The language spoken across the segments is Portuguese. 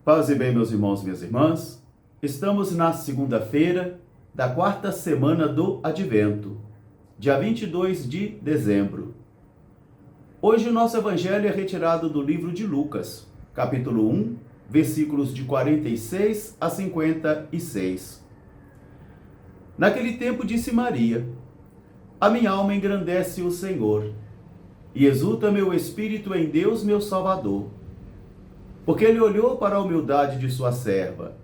Paz e bem, meus irmãos e minhas irmãs. Estamos na segunda-feira da quarta semana do Advento, dia 22 de dezembro. Hoje o nosso evangelho é retirado do livro de Lucas, capítulo 1, versículos de 46 a 56. Naquele tempo disse Maria: A minha alma engrandece o Senhor, e exulta meu espírito em Deus, meu Salvador, porque ele olhou para a humildade de sua serva.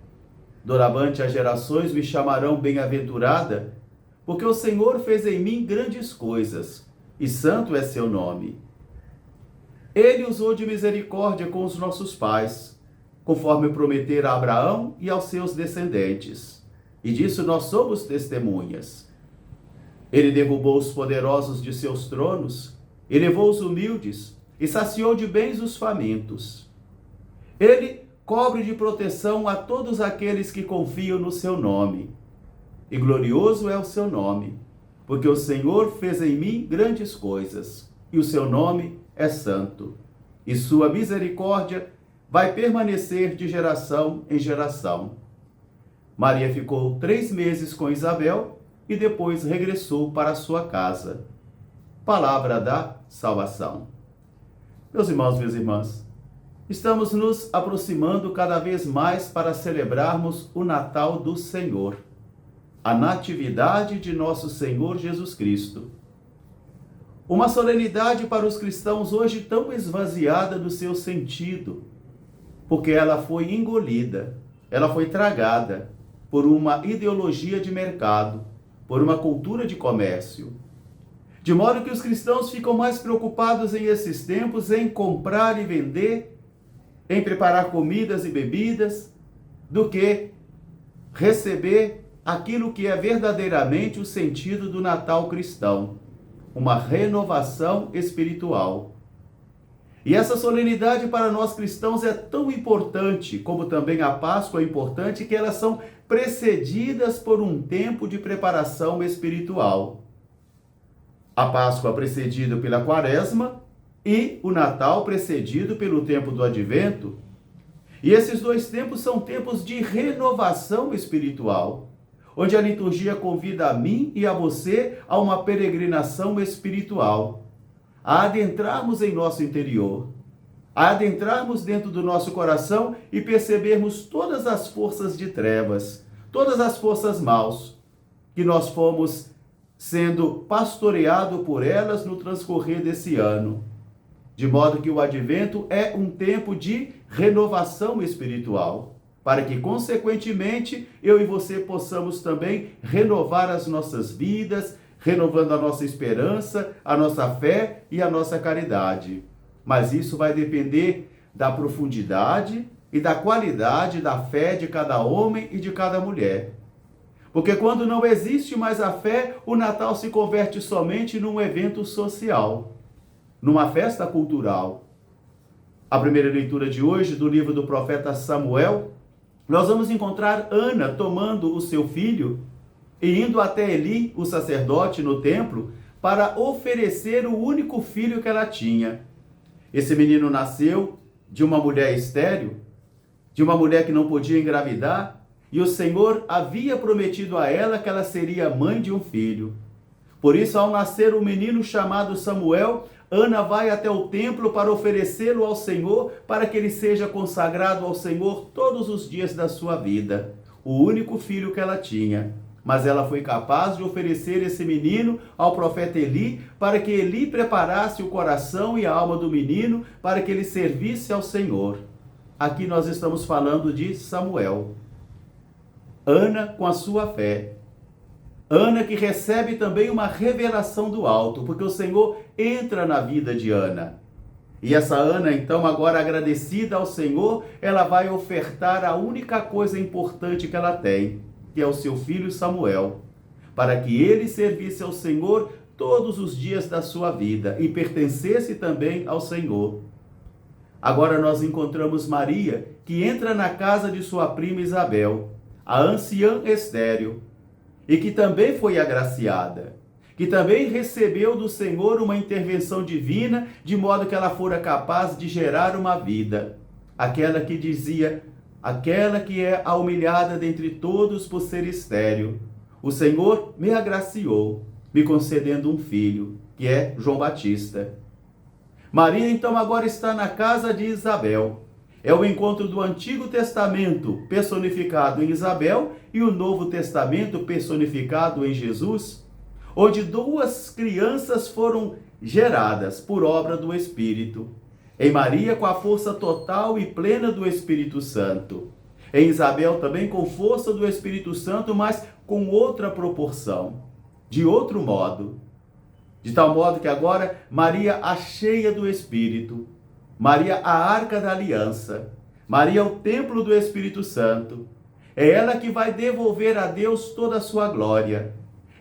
Doravante as gerações me chamarão bem-aventurada, porque o Senhor fez em mim grandes coisas, e santo é seu nome. Ele usou de misericórdia com os nossos pais, conforme prometera a Abraão e aos seus descendentes, e disso nós somos testemunhas. Ele derrubou os poderosos de seus tronos, elevou os humildes e saciou de bens os famintos. Ele cobre de proteção a todos aqueles que confiam no seu nome. E glorioso é o seu nome, porque o Senhor fez em mim grandes coisas, e o seu nome é santo. E sua misericórdia vai permanecer de geração em geração. Maria ficou 3 meses com Isabel e depois regressou para sua casa. Palavra da salvação. Meus irmãos, minhas irmãs, estamos nos aproximando cada vez mais para celebrarmos o Natal do Senhor, a natividade de nosso Senhor Jesus Cristo. Uma solenidade para os cristãos hoje tão esvaziada do seu sentido, porque ela foi engolida, ela foi tragada por uma ideologia de mercado, por uma cultura de comércio. De modo que os cristãos ficam mais preocupados em esses tempos em comprar e vender, em preparar comidas e bebidas, do que receber aquilo que é verdadeiramente o sentido do Natal cristão, uma renovação espiritual. E essa solenidade para nós cristãos é tão importante, como também a Páscoa é importante, que elas são precedidas por um tempo de preparação espiritual. A Páscoa precedida pela Quaresma, e o Natal precedido pelo tempo do Advento. E esses dois tempos são tempos de renovação espiritual, onde a liturgia convida a mim e a você a uma peregrinação espiritual, a adentrarmos em nosso interior, a adentrarmos dentro do nosso coração e percebermos todas as forças de trevas, todas as forças maus, que nós fomos sendo pastoreados por elas no transcorrer desse ano. De modo que o Advento é um tempo de renovação espiritual, para que, consequentemente, eu e você possamos também renovar as nossas vidas, renovando a nossa esperança, a nossa fé e a nossa caridade. Mas isso vai depender da profundidade e da qualidade da fé de cada homem e de cada mulher. Porque quando não existe mais a fé, o Natal se converte somente num evento social, numa festa cultural. A primeira leitura de hoje, do livro do profeta Samuel, nós vamos encontrar Ana tomando o seu filho e indo até Eli, o sacerdote, no templo, para oferecer o único filho que ela tinha. Esse menino nasceu de uma mulher estéril, de uma mulher que não podia engravidar, e o Senhor havia prometido a ela que ela seria mãe de um filho. Por isso, ao nascer um menino chamado Samuel, Ana vai até o templo para oferecê-lo ao Senhor, para que ele seja consagrado ao Senhor todos os dias da sua vida. O único filho que ela tinha. Mas ela foi capaz de oferecer esse menino ao profeta Eli, para que Eli preparasse o coração e a alma do menino, para que ele servisse ao Senhor. Aqui nós estamos falando de Samuel. Ana com a sua fé. Ana que recebe também uma revelação do alto, porque o Senhor entra na vida de Ana. E essa Ana, então, agora agradecida ao Senhor, ela vai ofertar a única coisa importante que ela tem, que é o seu filho Samuel, para que ele servisse ao Senhor todos os dias da sua vida e pertencesse também ao Senhor. Agora nós encontramos Maria, que entra na casa de sua prima Isabel, a anciã estéril, e que também foi agraciada, que também recebeu do Senhor uma intervenção divina, de modo que ela fora capaz de gerar uma vida. Aquela que dizia: aquela que é a humilhada dentre todos por ser estéril, o Senhor me agraciou, me concedendo um filho, que é João Batista. Maria, então, agora está na casa de Isabel. É o encontro do Antigo Testamento personificado em Isabel e o Novo Testamento personificado em Jesus, onde duas crianças foram geradas por obra do Espírito. Em Maria, com a força total e plena do Espírito Santo. Em Isabel, também com força do Espírito Santo, mas com outra proporção, de outro modo. De tal modo que agora, Maria, a cheia do Espírito, Maria, a arca da aliança, Maria, o templo do Espírito Santo, é ela que vai devolver a Deus toda a sua glória.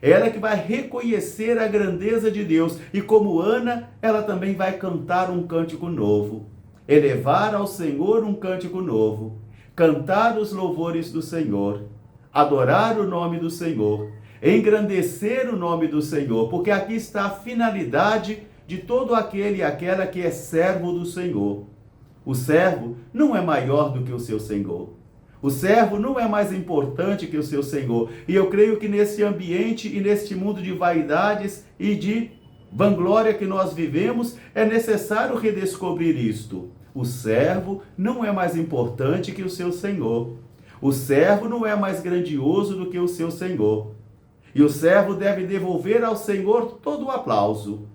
É ela que vai reconhecer a grandeza de Deus. E como Ana, ela também vai cantar um cântico novo. Elevar ao Senhor um cântico novo. Cantar os louvores do Senhor. Adorar o nome do Senhor. Engrandecer o nome do Senhor. Porque aqui está a finalidade de todo aquele e aquela que é servo do Senhor. O servo não é maior do que o seu Senhor. O servo não é mais importante que o seu Senhor. E eu creio que nesse ambiente e neste mundo de vaidades e de vanglória que nós vivemos, é necessário redescobrir isto. O servo não é mais importante que o seu Senhor. O servo não é mais grandioso do que o seu Senhor. E o servo deve devolver ao Senhor todo o aplauso.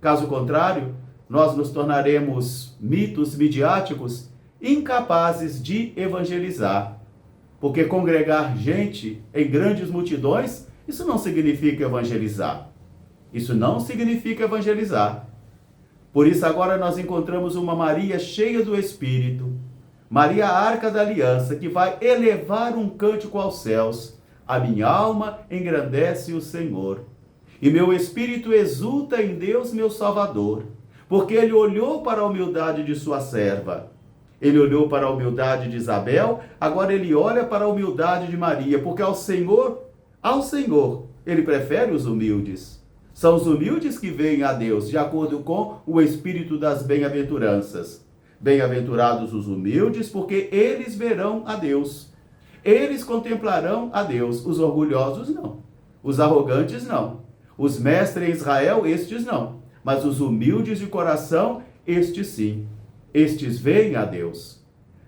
Caso contrário, nós nos tornaremos mitos midiáticos incapazes de evangelizar. Porque congregar gente em grandes multidões, isso não significa evangelizar. Isso não significa evangelizar. Por isso agora nós encontramos uma Maria cheia do Espírito, Maria, a arca da aliança, que vai elevar um cântico aos céus. A minha alma engrandece o Senhor, e meu espírito exulta em Deus, meu Salvador, porque ele olhou para a humildade de sua serva. Ele olhou para a humildade de Isabel, agora ele olha para a humildade de Maria, porque ao Senhor, ele prefere os humildes. São os humildes que veem a Deus, de acordo com o espírito das bem-aventuranças. Bem-aventurados os humildes, porque eles verão a Deus. Eles contemplarão a Deus. Os orgulhosos não. Os arrogantes não. Os mestres em Israel, estes não. Mas os humildes de coração, estes sim. Estes veem a Deus.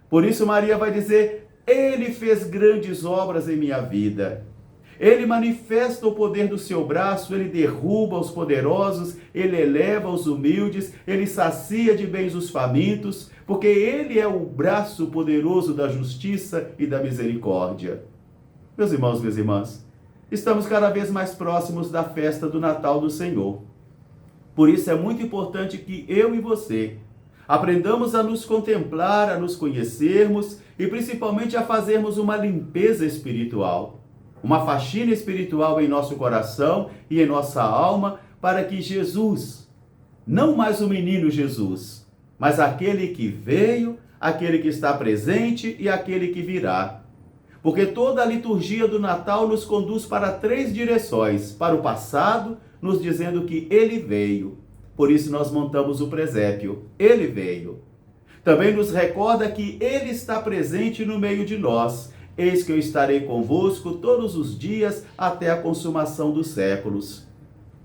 Por isso Maria vai dizer: Ele fez grandes obras em minha vida. Ele manifesta o poder do seu braço, ele derruba os poderosos, ele eleva os humildes, ele sacia de bens os famintos, porque ele é o braço poderoso da justiça e da misericórdia. Meus irmãos, minhas irmãs, estamos cada vez mais próximos da festa do Natal do Senhor. Por isso é muito importante que eu e você aprendamos a nos contemplar, a nos conhecermos e principalmente a fazermos uma limpeza espiritual. Uma faxina espiritual em nosso coração e em nossa alma, para que Jesus, não mais o menino Jesus, mas aquele que veio, aquele que está presente e aquele que virá. Porque toda a liturgia do Natal nos conduz para 3 direções: para o passado, nos dizendo que ele veio. Por isso nós montamos o presépio. Ele veio. Também nos recorda que ele está presente no meio de nós. Eis que eu estarei convosco todos os dias até a consumação dos séculos.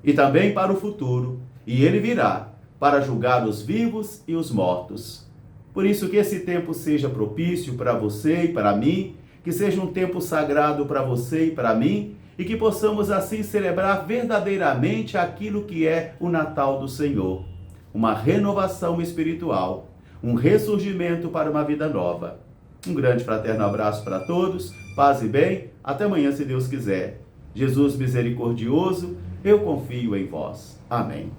E também para o futuro. E ele virá para julgar os vivos e os mortos. Por isso que esse tempo seja propício para você e para mim, que seja um tempo sagrado para você e para mim, e que possamos assim celebrar verdadeiramente aquilo que é o Natal do Senhor. Uma renovação espiritual, um ressurgimento para uma vida nova. Um grande fraterno abraço para todos, paz e bem, até amanhã se Deus quiser. Jesus misericordioso, eu confio em vós. Amém.